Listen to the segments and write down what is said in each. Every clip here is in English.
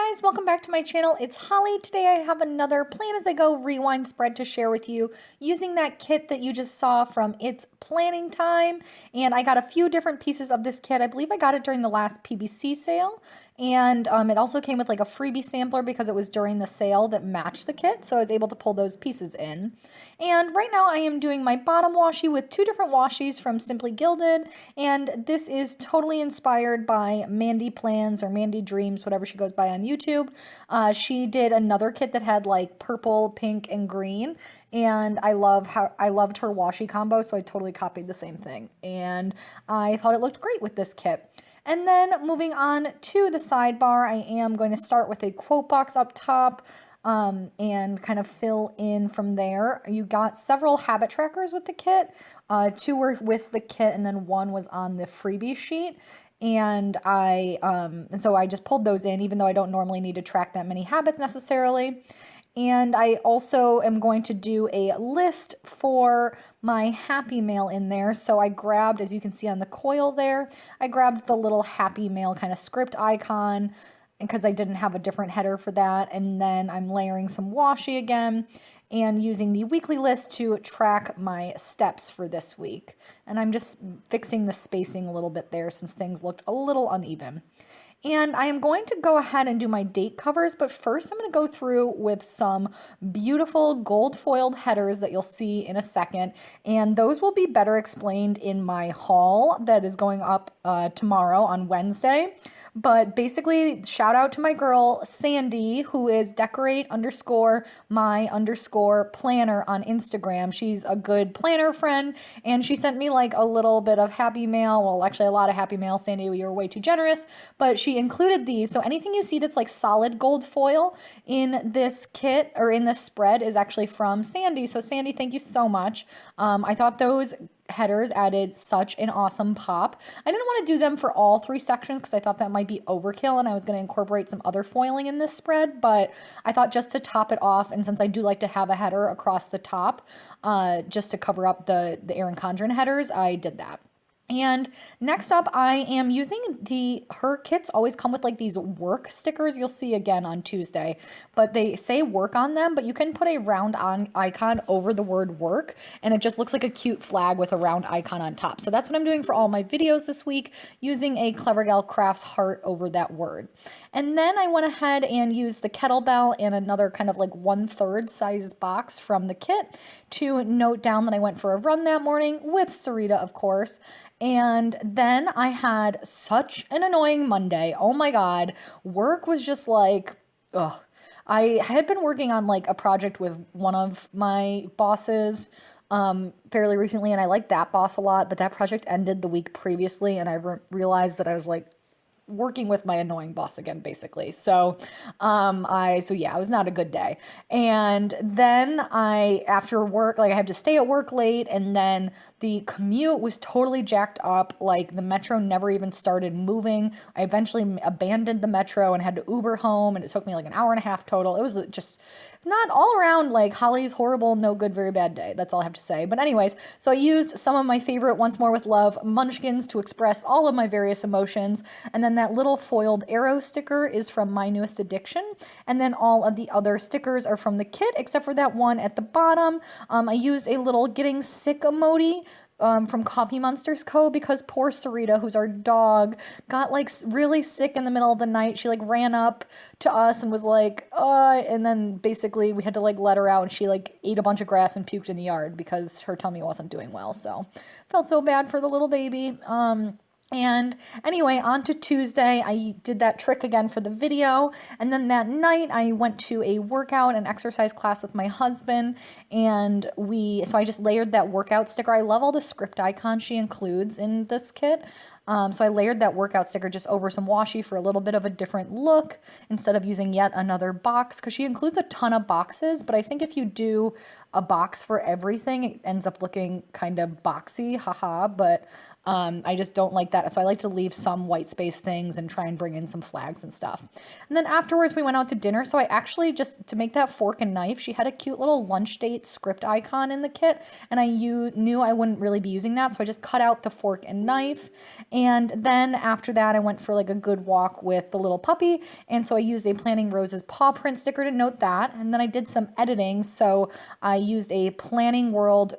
guys, welcome back to my channel. It's Holly. Today I have another Plan As I Go rewind spread to share with you using that kit that you just saw from It's Planning Time. And I got a few different pieces of this kit. I believe I got it during the last PBC sale. And it also came with like a freebie sampler because it was during the sale that matched the kit. So I was able to pull those pieces in. And right now I am doing my bottom washi with two different washies from Simply Gilded. And this is totally inspired by Mandy Plans or Mandy Dreams, whatever she goes by on YouTube. She did another kit that had like purple, pink, and green. And I loved her washi combo, so I totally copied the same thing. And I thought it looked great with this kit. And then moving on to the sidebar, I am going to start with a quote box up top and kind of fill in from there. You got several habit trackers with the kit. Two were with the kit and then one was on the freebie sheet. And so I just pulled those in, even though I don't normally need to track that many habits necessarily. And I also am going to do a list for my Happy Mail in there. So I grabbed, as you can see on the coil there, I grabbed the little Happy Mail kind of script icon because I didn't have a different header for that. And then I'm layering some washi again and using the weekly list to track my steps for this week. And I'm just fixing the spacing a little bit there since things looked a little uneven. And I am going to go ahead and do my date covers, but first I'm going to go through with some beautiful gold foiled headers that you'll see in a second. And those will be better explained in my haul that is going up tomorrow on Wednesday. But basically, shout out to my girl, Sandy, who is decorate_my_planner on Instagram. She's a good planner friend, and she sent me like a little bit of Happy Mail. Well, actually a lot of Happy Mail. Sandy, you were way too generous, but she included these. So anything you see that's like solid gold foil in this kit or in this spread is actually from Sandy. So Sandy, thank you so much. I thought those headers added such an awesome pop. I didn't want to do them for all three sections because I thought that might be overkill and I was going to incorporate some other foiling in this spread, but I thought just to top it off, and since I do like to have a header across the top just to cover up the Erin Condren headers, I did that. And next up, I am using her kits always come with like these work stickers you'll see again on Tuesday, but they say work on them, but you can put a round icon over the word work and it just looks like a cute flag with a round icon on top. So that's what I'm doing for all my videos this week, using a Clever Gal Crafts heart over that word. And then I went ahead and used the kettlebell and another kind of like 1/3 size box from the kit to note down that I went for a run that morning with Sarita, of course. And then I had such an annoying Monday. Oh my God. Work was just like, ugh. I had been working on like a project with one of my bosses fairly recently, and I liked that boss a lot, but that project ended the week previously, and I realized that I was like, working with my annoying boss again, basically. So, yeah, it was not a good day. And then after work, like I had to stay at work late, and then the commute was totally jacked up. Like the metro never even started moving. I eventually abandoned the metro and had to Uber home, and it took me like an hour and a half total. It was just not all around like Holly's horrible, no good, very bad day. That's all I have to say. But anyways, so I used some of my favorite Once More with Love munchkins to express all of my various emotions. And then that little foiled arrow sticker is from My Newest Addiction. And then all of the other stickers are from the kit, except for that one at the bottom. I used a little getting sick emoji from Coffee Monsters Co. because poor Sarita, who's our dog, got like really sick in the middle of the night. She like ran up to us and was like, and then basically we had to like let her out, and she like ate a bunch of grass and puked in the yard because her tummy wasn't doing well. So felt so bad for the little baby. And anyway, on to Tuesday, I did that trick again for the video. And then that night I went to a workout and exercise class with my husband. And so I just layered that workout sticker. I love all the script icons she includes in this kit. So I layered that workout sticker just over some washi for a little bit of a different look instead of using yet another box, because she includes a ton of boxes. But I think if you do a box for everything, it ends up looking kind of boxy, haha. But I just don't like that. So I like to leave some white space things and try and bring in some flags and stuff. And then afterwards we went out to dinner. So I actually, just to make that fork and knife, she had a cute little lunch date script icon in the kit. And I knew I wouldn't really be using that. So I just cut out the fork and knife. And then after that, I went for like a good walk with the little puppy. And so I used a Planning Roses paw print sticker to note that. And then I did some editing. So I used a Planning World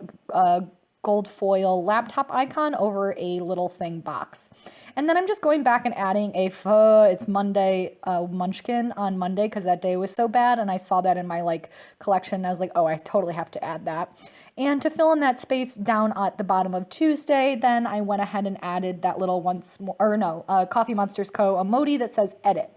gold foil laptop icon over a little thing box. And then I'm just going back and adding it's Monday munchkin on Monday because that day was so bad, and I saw that in my like collection and I was like, oh, I totally have to add that. And to fill in that space down at the bottom of Tuesday, then I went ahead and added that little Coffee Monsters Co. emoji that says edit.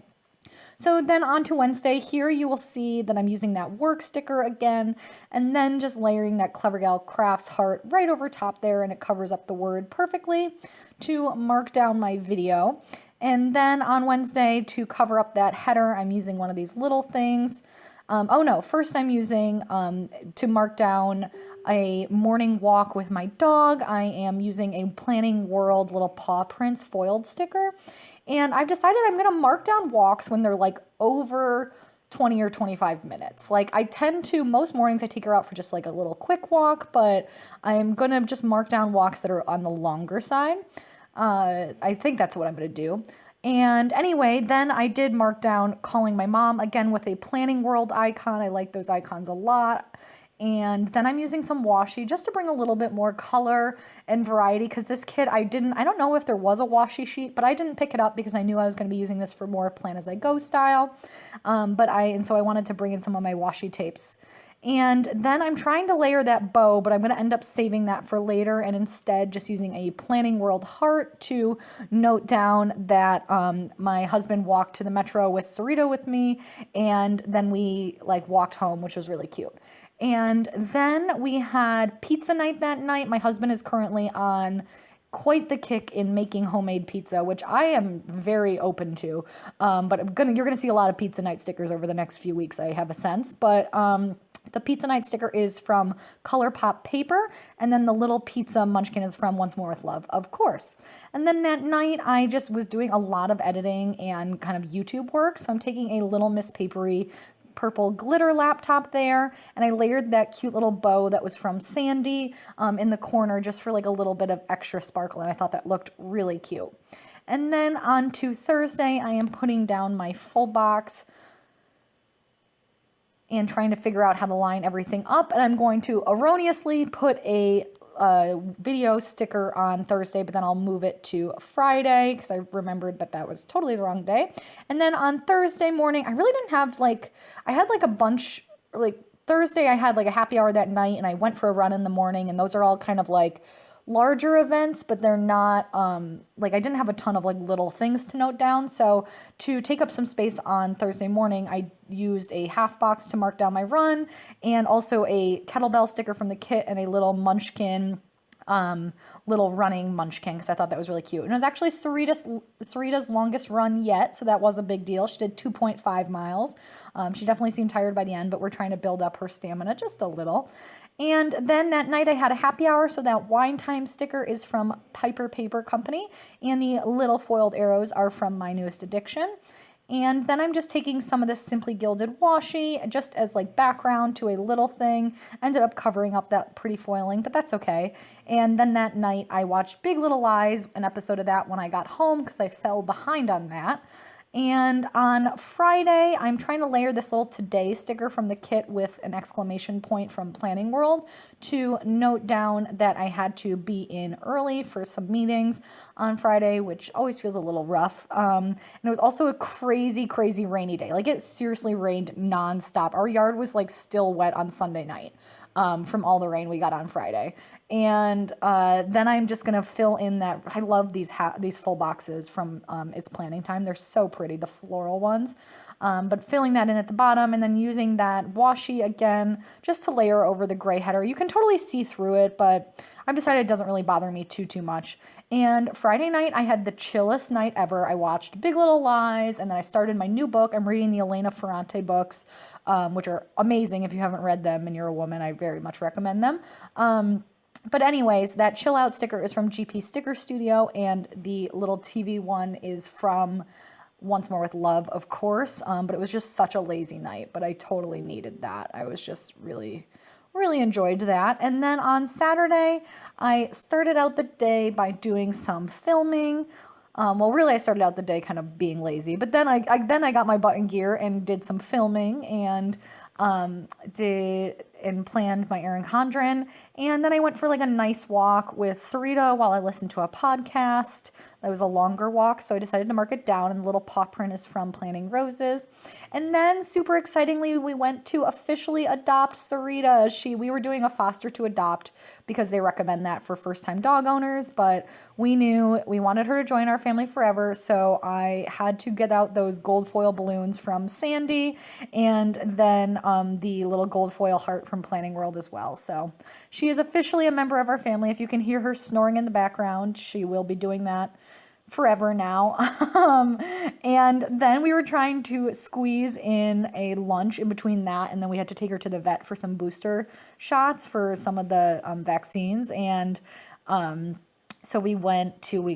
So then on to Wednesday, here you will see that I'm using that work sticker again, and then just layering that Clever Gal Crafts heart right over top there, and it covers up the word perfectly to mark down my video. And then on Wednesday, to cover up that header, I'm using one of these little things. First I'm using, to mark down a morning walk with my dog, I am using a Planning World little paw prints foiled sticker. And I've decided I'm going to mark down walks when they're like over 20 or 25 minutes. Like I tend to, most mornings I take her out for just like a little quick walk, but I'm going to just mark down walks that are on the longer side. I think that's what I'm going to do. And anyway, then I did mark down calling my mom again with a Planning World icon. I like those icons a lot. And then I'm using some washi just to bring a little bit more color and variety, because this kit, I don't know if there was a washi sheet, but I didn't pick it up because I knew I was going to be using this for more plan as I go style. So I wanted to bring in some of my washi tapes. And then I'm trying to layer that bow, but I'm going to end up saving that for later and instead just using a Planning World heart to note down that my husband walked to the metro with Sarita with me, and then we like walked home, which was really cute. And then we had pizza night that night. My husband is currently on quite the kick in making homemade pizza, which I am very open to. But you're gonna see a lot of pizza night stickers over the next few weeks, I have a sense. But the pizza night sticker is from ColourPop Paper, and then the little pizza munchkin is from Once More with Love, of course. And then that night, I just was doing a lot of editing and kind of YouTube work. So I'm taking a Little Miss Papery purple glitter laptop there, and I layered that cute little bow that was from Sandy in the corner just for like a little bit of extra sparkle, and I thought that looked really cute. And then on to Thursday, I am putting down my full box and trying to figure out how to line everything up, and I'm going to erroneously put a video sticker on Thursday, but then I'll move it to Friday because I remembered that was totally the wrong day. And then on Thursday morning, I really didn't have I had like a bunch, like Thursday I had like a happy hour that night, and I went for a run in the morning, and those are all kind of like larger events, but they're not I didn't have a ton of like little things to note down. So to take up some space on Thursday morning, I used a half box to mark down my run, and also a kettlebell sticker from the kit and a little munchkin little running munchkin, because I thought that was really cute. And it was actually Sarita's longest run yet, so that was a big deal. She did 2.5 miles. She definitely seemed tired by the end, but we're trying to build up her stamina just a little. And then that night I had a happy hour, so that wine time sticker is from Piper Paper Company, and the little foiled arrows are from My Newest Addiction. And then I'm just taking some of this Simply Gilded washi just as like background to a little thing. Ended up covering up that pretty foiling, but that's okay. And then that night I watched Big Little Lies, an episode of that when I got home because I fell behind on that. And on Friday, I'm trying to layer this little today sticker from the kit with an exclamation point from Planning World to note down that I had to be in early for some meetings on Friday, which always feels a little rough. And it was also a crazy, crazy rainy day. Like it seriously rained nonstop. Our yard was like still wet on Sunday night. From all the rain we got on Friday. And then I'm just going to fill in that. I love these full boxes from It's Planning Time. They're so pretty, the floral ones. But filling that in at the bottom and then using that washi again just to layer over the gray header. You can totally see through it, but I've decided it doesn't really bother me too much. And Friday night, I had the chillest night ever. I watched Big Little Lies, and then I started my new book. I'm reading the Elena Ferrante books, which are amazing. If you haven't read them and you're a woman, I very much recommend them. But anyways, that chill out sticker is from GP Sticker Studio, and the little TV one is from Once More with Love, of course. But it was just such a lazy night, but I totally needed that. I was just really really enjoyed that. And then on Saturday, I started out the day by doing some filming. Well, really, I started out the day kind of being lazy, but then I got my butt in gear and did some filming and did and planned my Erin Condren. And then I went for like a nice walk with Sarita while I listened to a podcast. That was a longer walk, so I decided to mark it down, and the little paw print is from Planting Roses. And then, super excitingly, we went to officially adopt Sarita. We were doing a foster to adopt because they recommend that for first-time dog owners, but we knew we wanted her to join our family forever, so I had to get out those gold foil balloons from Sandy, and then the little gold foil heart from Planning World as well. So she is officially a member of our family. If you can hear her snoring in the background, she will be doing that forever now. And then we were trying to squeeze in a lunch in between that, and then we had to take her to the vet for some booster shots for some of the vaccines. And so we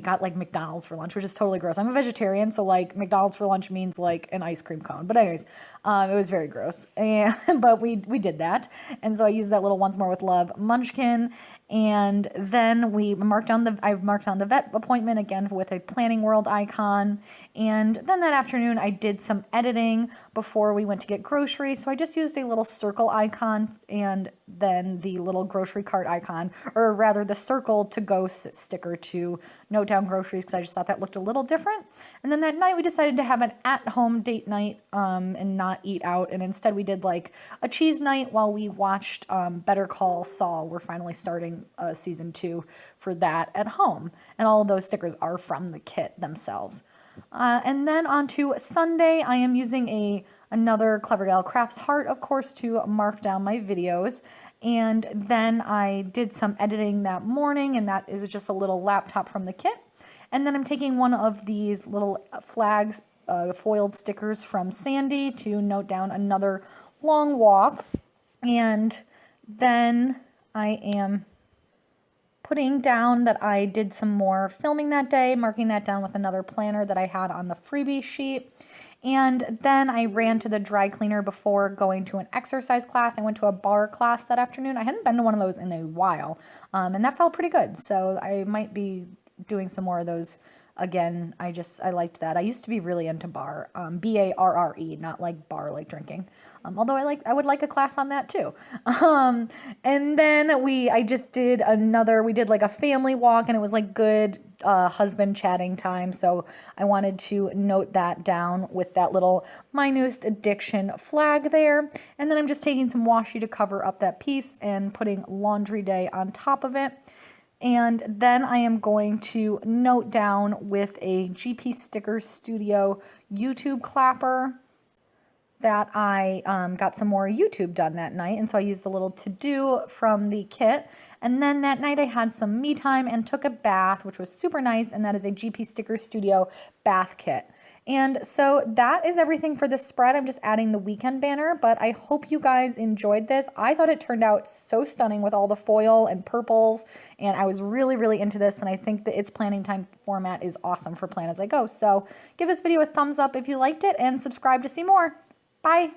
got like McDonald's for lunch, which is totally gross. I'm a vegetarian, so like McDonald's for lunch means like an ice cream cone. But anyways, it was very gross. But we did that. And so I used that little Once More with Love munchkin. And then I marked down the vet appointment again with a Planning World icon. And then that afternoon I did some editing before we went to get groceries. So I just used a little circle icon and then the little grocery cart icon, or rather the circle to go sticker to note down groceries, because I just thought that looked a little different. And then that night we decided to have an at-home date night and not eat out. And instead we did like a cheese night while we watched Better Call Saul. We're finally starting season 2 for that at home. And all of those stickers are from the kit themselves. And then on to Sunday, I am using another Clever Gal Crafts heart, of course, to mark down my videos. And then I did some editing that morning, and that is just a little laptop from the kit. And then I'm taking one of these little flags, foiled stickers from Sandy to note down another long walk. And then I am putting down that I did some more filming that day, marking that down with another planner that I had on the freebie sheet. And then I ran to the dry cleaner before going to an exercise class. I went to a bar class that afternoon. I hadn't been to one of those in a while, and that felt pretty good. So I might be doing some more of those again. I liked that. I used to be really into bar, B-A-R-R-E, not like bar, like drinking. Although I would like a class on that too. And then we did like a family walk, and it was like good husband chatting time. So I wanted to note that down with that little My Newest Addiction flag there. And then I'm just taking some washi to cover up that piece and putting laundry day on top of it. And then I am going to note down with a GP Sticker Studio YouTube clapper that I got some more YouTube done that night. And so I used the little to-do from the kit. And then that night I had some me time and took a bath, which was super nice. And that is a GP Sticker Studio bath kit. And so that is everything for this spread. I'm just adding the weekend banner, but I hope you guys enjoyed this. I thought it turned out so stunning with all the foil and purples, and I was really, really into this, and I think that its planning time format is awesome for Plan As I Go. So give this video a thumbs up if you liked it, and subscribe to see more. Bye!